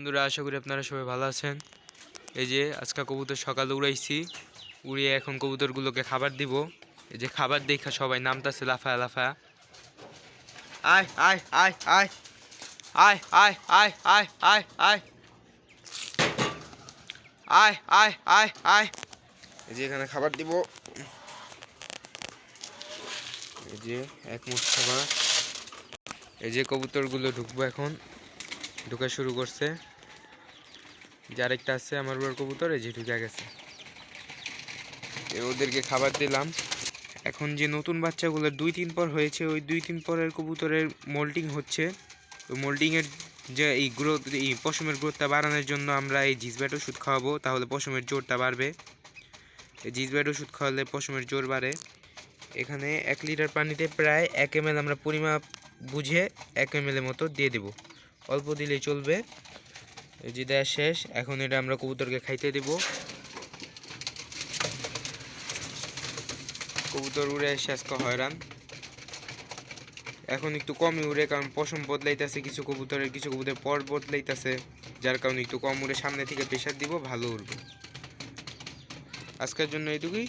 বন্ধুরা, আশা করি আপনারা সবাই ভালো আছেন। এই যে আজকে কবুতর সকালে উড়াইছি, উড়িয়ে এখন কবুতরগুলোকে খাবার দিব। এই যে খাবার দেখা সবাই নামতাছে লাফায়া লাফায়া। আয় আয় আয় আয় আয় আয় আয় আয় আয় আয় আয় আয় আয় আয়। এই যে এখানে খাবার দিব, এই যে এক মুঠ খাবার। এই যে কবুতরগুলো ঢুকবো, এখন ঢুকা শুরু করছে। যে আরেকটা আছে আমার বড় কবুতর, এই যে ঢুকে গেছে। ওদেরকে খাবার দিলাম। এখন যে নতুন বাচ্চাগুলো 2-3 পর হয়েছে, ওই 2-3 পরের কবুতরের মোল্টিং হচ্ছে। তো মোল্টিংয়ের যে এই গ্রোথ, এই পশমের গ্রোথটা বাড়ানোর জন্য আমরা এই জিজব্যাট ওষুধ খাওয়াবো, তাহলে পশমের জোরটা বাড়বে। এই জিজব্যাট ওষুধ খাওয়ালে পশমের জোর বাড়ে। এখানে 1 লিটার পানিতে প্রায় 1 ml আমরা পরিমাপ বুঝে 1 ml এর মতো দিয়ে দেব, অল্প দিলেই চলবে। এই যে দেওয়া শেষ, এখন এটা আমরা কবুতরকে খাইতে দেব। কবুতর উড়ে এসে আজকে হয়রান। এখন একটু কমই উড়ে, কারণ পশম বদলাইতেছে কিছু কবুতর পর বদলাইতেছে, যার কারণে একটু কম উড়ে। সামনে থেকে প্রেশার দিব, ভালো উড়বে। আজকের জন্য এইটুকুই।